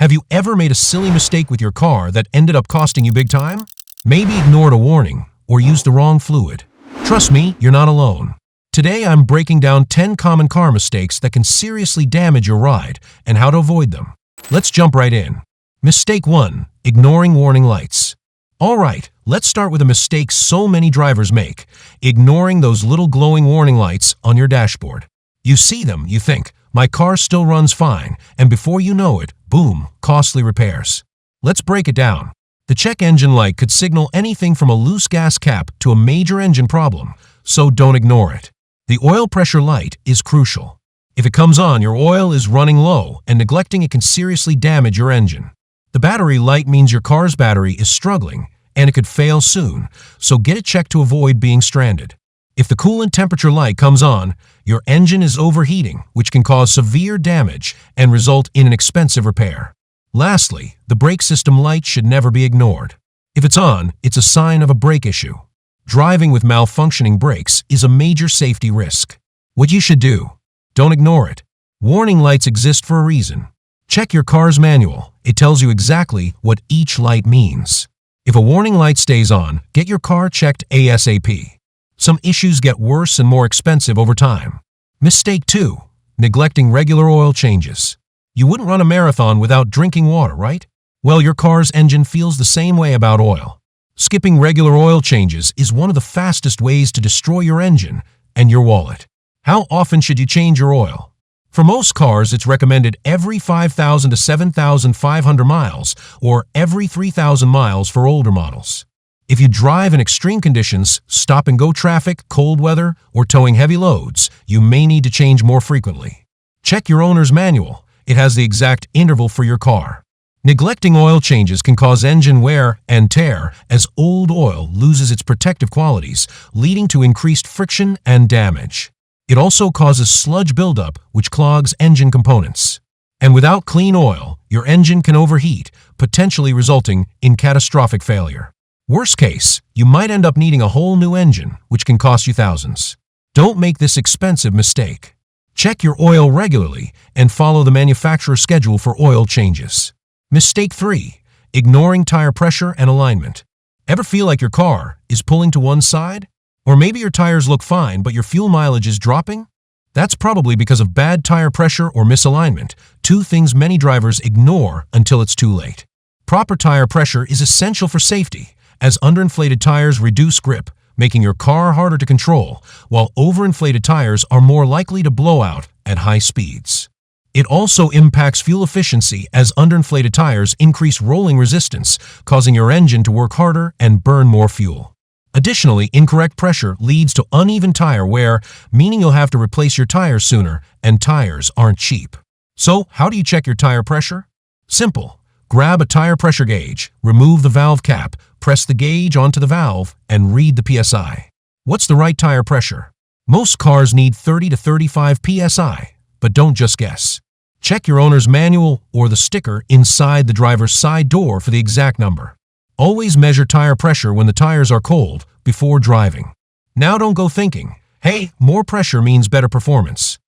Have you ever made a silly mistake with your car that ended up costing you big time? Maybe ignored a warning or used the wrong fluid. Trust me, you're not alone. Today I'm breaking down 10 common car mistakes that can seriously damage your ride and how to avoid them. Let's jump right in. Mistake 1. Ignoring warning lights. Alright, let's start with a mistake so many drivers make: ignoring those little glowing warning lights on your dashboard. You see them, you think, my car still runs fine, and before you know it, boom, costly repairs. Let's break it down. The check engine light could signal anything from a loose gas cap to a major engine problem, so don't ignore it. The oil pressure light is crucial. If it comes on, your oil is running low, and neglecting it can seriously damage your engine. The battery light means your car's battery is struggling, and it could fail soon, so get it checked to avoid being stranded. If the coolant temperature light comes on, your engine is overheating, which can cause severe damage and result in an expensive repair. Lastly, the brake system light should never be ignored. If it's on, it's a sign of a brake issue. Driving with malfunctioning brakes is a major safety risk. What you should do: don't ignore it. Warning lights exist for a reason. Check your car's manual. It tells you exactly what each light means. If a warning light stays on, get your car checked ASAP. Some issues get worse and more expensive over time. Mistake 2. Neglecting regular oil changes. You wouldn't run a marathon without drinking water, right? Well, your car's engine feels the same way about oil. Skipping regular oil changes is one of the fastest ways to destroy your engine and your wallet. How often should you change your oil? For most cars, it's recommended every 5,000 to 7,500 miles or every 3,000 miles for older models. If you drive in extreme conditions, stop-and-go traffic, cold weather, or towing heavy loads, you may need to change more frequently. Check your owner's manual. It has the exact interval for your car. Neglecting oil changes can cause engine wear and tear as old oil loses its protective qualities, leading to increased friction and damage. It also causes sludge buildup, which clogs engine components. And without clean oil, your engine can overheat, potentially resulting in catastrophic failure. Worst case, you might end up needing a whole new engine, which can cost you thousands. Don't make this expensive mistake. Check your oil regularly and follow the manufacturer's schedule for oil changes. Mistake 3. Ignoring tire pressure and alignment. Ever feel like your car is pulling to one side? Or maybe your tires look fine but your fuel mileage is dropping? That's probably because of bad tire pressure or misalignment, two things many drivers ignore until it's too late. Proper tire pressure is essential for safety, as underinflated tires reduce grip, making your car harder to control, while overinflated tires are more likely to blow out at high speeds. It also impacts fuel efficiency as underinflated tires increase rolling resistance, causing your engine to work harder and burn more fuel. Additionally, incorrect pressure leads to uneven tire wear, meaning you'll have to replace your tires sooner, and tires aren't cheap. So, how do you check your tire pressure? Simple. Grab a tire pressure gauge, remove the valve cap, press the gauge onto the valve, and read the PSI. What's the right tire pressure? Most cars need 30 to 35 PSI, but don't just guess. Check your owner's manual or the sticker inside the driver's side door for the exact number. Always measure tire pressure when the tires are cold before driving. Now don't go thinking, hey, more pressure means better performance.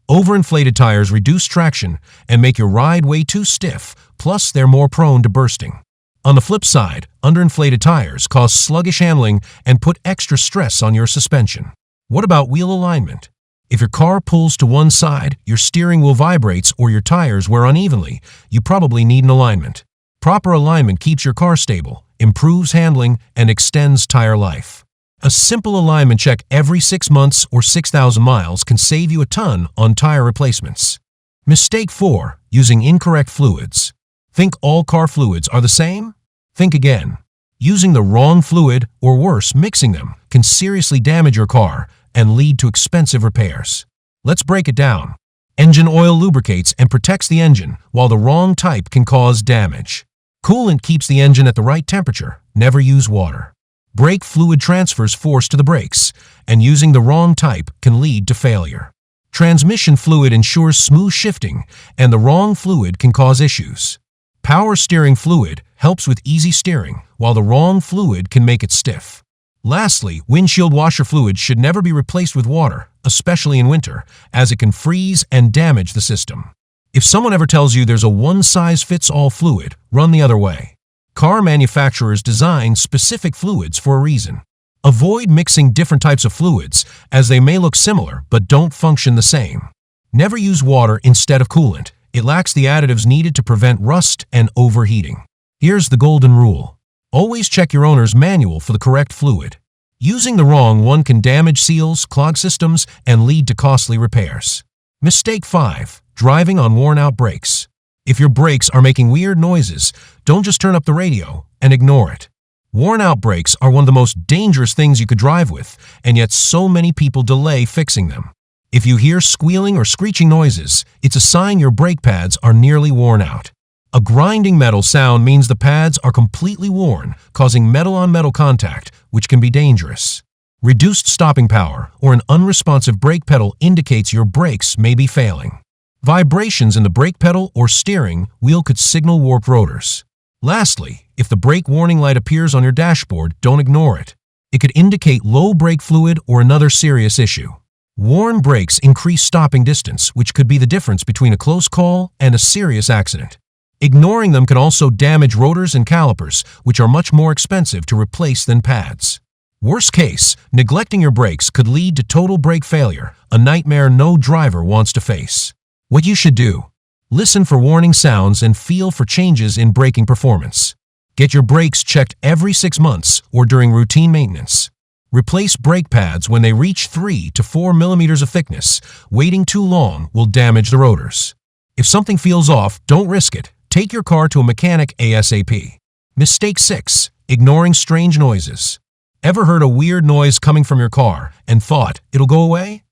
Overinflated tires reduce traction and make your ride way too stiff, plus they're more prone to bursting. On the flip side, underinflated tires cause sluggish handling and put extra stress on your suspension. What about wheel alignment? If your car pulls to one side, your steering wheel vibrates, or your tires wear unevenly, you probably need an alignment. Proper alignment keeps your car stable, improves handling, and extends tire life. A simple alignment check every 6 months or 6,000 miles can save you a ton on tire replacements. Mistake 4. Using incorrect fluids. Think all car fluids are the same? Think again. Using the wrong fluid, or worse, mixing them, can seriously damage your car and lead to expensive repairs. Let's break it down. Engine oil lubricates and protects the engine, while the wrong type can cause damage. Coolant keeps the engine at the right temperature. Never use water. Brake fluid transfers force to the brakes, and using the wrong type can lead to failure. Transmission fluid ensures smooth shifting, and the wrong fluid can cause issues. Power steering fluid helps with easy steering, while the wrong fluid can make it stiff. Lastly, windshield washer fluid should never be replaced with water, especially in winter, as it can freeze and damage the system. If someone ever tells you there's a one-size-fits-all fluid, run the other way. Car manufacturers design specific fluids for a reason. Avoid mixing different types of fluids, as they may look similar but don't function the same. Never use water instead of coolant. It lacks the additives needed to prevent rust and overheating. Here's the golden rule. Always check your owner's manual for the correct fluid. Using the wrong one can damage seals, clog systems, and lead to costly repairs. Mistake 5. Driving on worn-out brakes. If your brakes are making weird noises, don't just turn up the radio and ignore it. Worn-out brakes are one of the most dangerous things you could drive with, and yet so many people delay fixing them. If you hear squealing or screeching noises, it's a sign your brake pads are nearly worn out. A grinding metal sound means the pads are completely worn, causing metal-on-metal contact, which can be dangerous. Reduced stopping power or an unresponsive brake pedal indicates your brakes may be failing. Vibrations in the brake pedal or steering wheel could signal warped rotors. Lastly, if the brake warning light appears on your dashboard, don't ignore it. It could indicate low brake fluid or another serious issue. Worn brakes increase stopping distance, which could be the difference between a close call and a serious accident. Ignoring them can also damage rotors and calipers, which are much more expensive to replace than pads. Worst case, neglecting your brakes could lead to total brake failure, a nightmare no driver wants to face. What you should do: listen for warning sounds and feel for changes in braking performance. Get your brakes checked every 6 months or during routine maintenance. Replace brake pads when they reach 3 to 4 millimeters of thickness. Waiting too long will damage the rotors. If something feels off, don't risk it. Take your car to a mechanic ASAP. Mistake 6. Ignoring strange noises. Ever heard a weird noise coming from your car and thought it'll go away?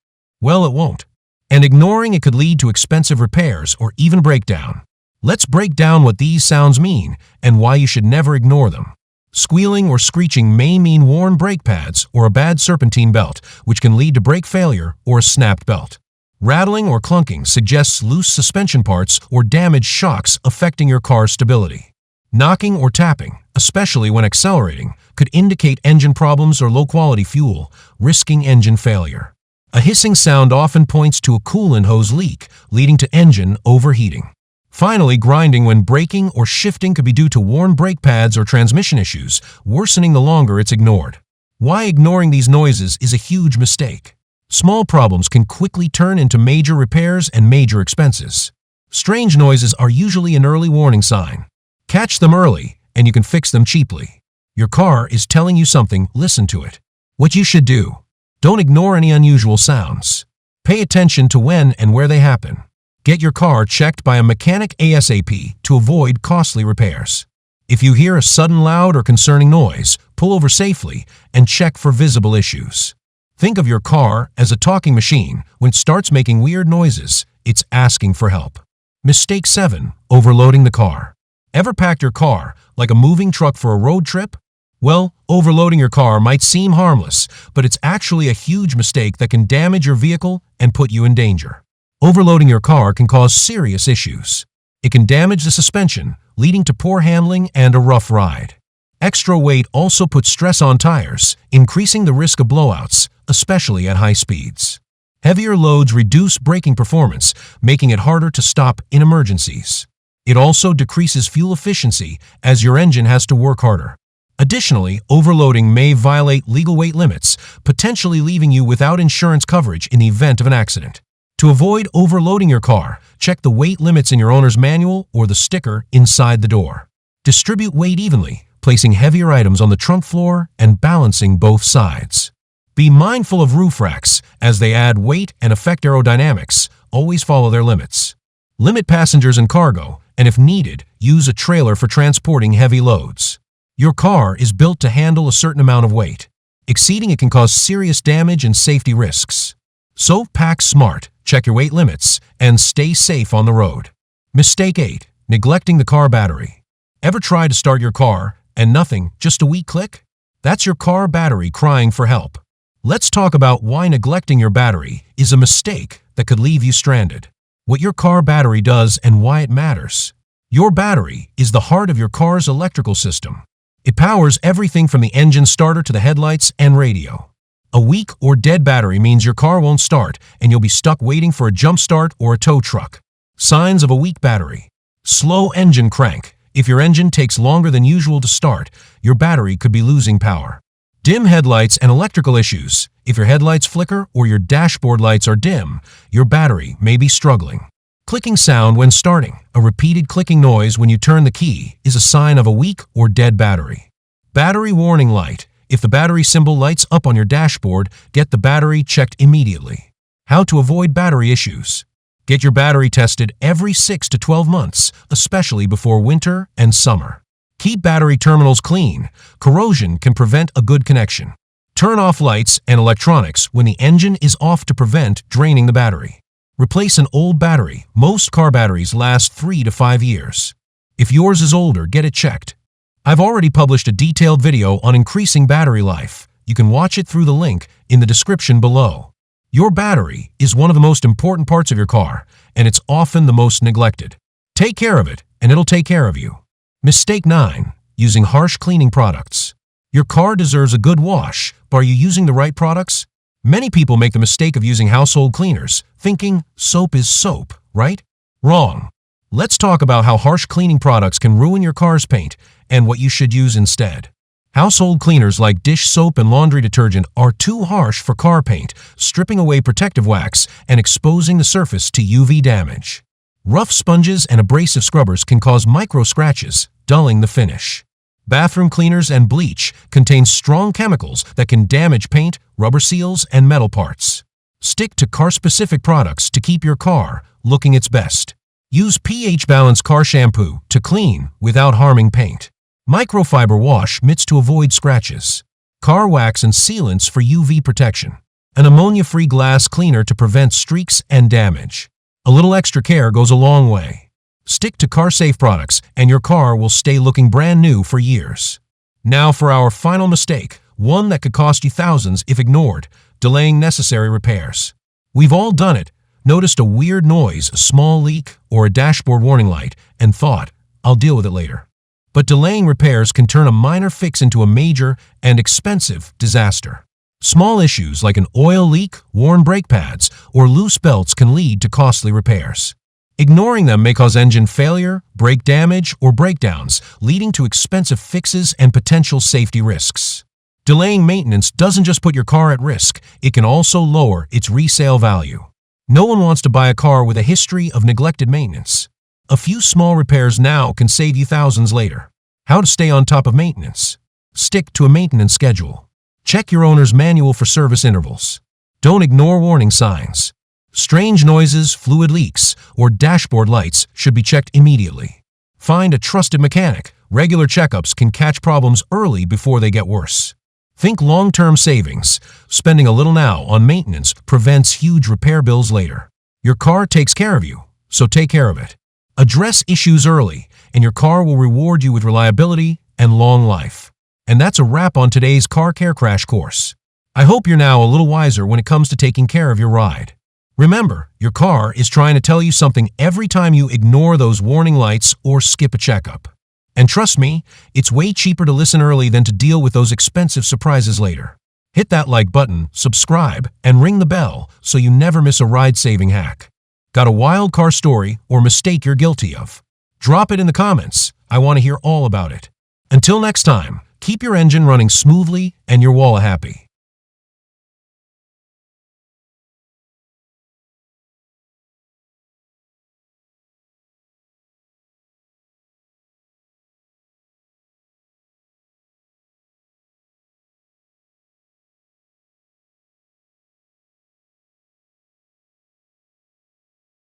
Well, it won't. And ignoring it could lead to expensive repairs or even breakdown. Let's break down what these sounds mean and why you should never ignore them. Squealing or screeching may mean worn brake pads or a bad serpentine belt, which can lead to brake failure or a snapped belt. Rattling or clunking suggests loose suspension parts or damaged shocks affecting your car's stability. Knocking or tapping, especially when accelerating, could indicate engine problems or low-quality fuel, risking engine failure. A hissing sound often points to a coolant hose leak, leading to engine overheating. Finally, grinding when braking or shifting could be due to worn brake pads or transmission issues, worsening the longer it's ignored. Why ignoring these noises is a huge mistake. Small problems can quickly turn into major repairs and major expenses. Strange noises are usually an early warning sign. Catch them early, and you can fix them cheaply. Your car is telling you something, listen to it. What you should do: don't ignore any unusual sounds. Pay attention to when and where they happen. Get your car checked by a mechanic ASAP to avoid costly repairs. If you hear a sudden loud or concerning noise, pull over safely and check for visible issues. Think of your car as a talking machine. When it starts making weird noises, it's asking for help. Mistake 7. Overloading the car. Ever packed your car like a moving truck for a road trip? Well, overloading your car might seem harmless, but it's actually a huge mistake that can damage your vehicle and put you in danger. Overloading your car can cause serious issues. It can damage the suspension, leading to poor handling and a rough ride. Extra weight also puts stress on tires, increasing the risk of blowouts, especially at high speeds. Heavier loads reduce braking performance, making it harder to stop in emergencies. It also decreases fuel efficiency as your engine has to work harder. Additionally, overloading may violate legal weight limits, potentially leaving you without insurance coverage in the event of an accident. To avoid overloading your car, check the weight limits in your owner's manual or the sticker inside the door. Distribute weight evenly, placing heavier items on the trunk floor and balancing both sides. Be mindful of roof racks, as they add weight and affect aerodynamics. Always follow their limits. Limit passengers and cargo, and if needed, use a trailer for transporting heavy loads. Your car is built to handle a certain amount of weight. Exceeding it can cause serious damage and safety risks. So pack smart, check your weight limits, and stay safe on the road. Mistake 8. Neglecting the car battery. Ever try to start your car and nothing, just a weak click? That's your car battery crying for help. Let's talk about why neglecting your battery is a mistake that could leave you stranded. What your car battery does and why it matters. Your battery is the heart of your car's electrical system. It powers everything from the engine starter to the headlights and radio. A weak or dead battery means your car won't start and you'll be stuck waiting for a jump start or a tow truck. Signs of a weak battery. Slow engine crank. If your engine takes longer than usual to start, your battery could be losing power. Dim headlights and electrical issues. If your headlights flicker or your dashboard lights are dim, your battery may be struggling. Clicking sound when starting. A repeated clicking noise when you turn the key is a sign of a weak or dead battery. Battery warning light. If the battery symbol lights up on your dashboard, get the battery checked immediately. How to avoid battery issues. Get your battery tested every 6 to 12 months, especially before winter and summer. Keep battery terminals clean. Corrosion can prevent a good connection. Turn off lights and electronics when the engine is off to prevent draining the battery. Replace an old battery. Most car batteries last 3 to 5 years. If yours is older, get it checked. I've already published a detailed video on increasing battery life. You can watch it through the link in the description below. Your battery is one of the most important parts of your car, and it's often the most neglected. Take care of it, and it'll take care of you. Mistake 9. Using harsh cleaning products. Your car deserves a good wash, but are you using the right products? Many people make the mistake of using household cleaners, thinking soap is soap, right? Wrong. Let's talk about how harsh cleaning products can ruin your car's paint and what you should use instead. Household cleaners like dish soap and laundry detergent are too harsh for car paint, stripping away protective wax and exposing the surface to UV damage. Rough sponges and abrasive scrubbers can cause micro scratches, dulling the finish. Bathroom cleaners and bleach contain strong chemicals that can damage paint, rubber seals, and metal parts. Stick to car-specific products to keep your car looking its best. Use pH-balanced car shampoo to clean without harming paint. Microfiber wash mitts to avoid scratches. Car wax and sealants for UV protection. An ammonia-free glass cleaner to prevent streaks and damage. A little extra care goes a long way. Stick to car-safe products and your car will stay looking brand new for years. Now for our final mistake, one that could cost you thousands if ignored, delaying necessary repairs. We've all done it, noticed a weird noise, a small leak, or a dashboard warning light, and thought, I'll deal with it later. But delaying repairs can turn a minor fix into a major and expensive disaster. Small issues like an oil leak, worn brake pads, or loose belts can lead to costly repairs. Ignoring them may cause engine failure, brake damage, or breakdowns, leading to expensive fixes and potential safety risks. Delaying maintenance doesn't just put your car at risk, it can also lower its resale value. No one wants to buy a car with a history of neglected maintenance. A few small repairs now can save you thousands later. How to stay on top of maintenance. Stick to a maintenance schedule. Check your owner's manual for service intervals. Don't ignore warning signs. Strange noises, fluid leaks, or dashboard lights should be checked immediately. Find a trusted mechanic. Regular checkups can catch problems early before they get worse. Think long-term savings. Spending a little now on maintenance prevents huge repair bills later. Your car takes care of you, so take care of it. Address issues early, and your car will reward you with reliability and long life. And that's a wrap on today's Car Care Crash Course. I hope you're now a little wiser when it comes to taking care of your ride. Remember, your car is trying to tell you something every time you ignore those warning lights or skip a checkup. And trust me, it's way cheaper to listen early than to deal with those expensive surprises later. Hit that like button, subscribe, and ring the bell so you never miss a ride-saving hack. Got a wild car story or mistake you're guilty of? Drop it in the comments. I want to hear all about it. Until next time, keep your engine running smoothly and your wallet happy.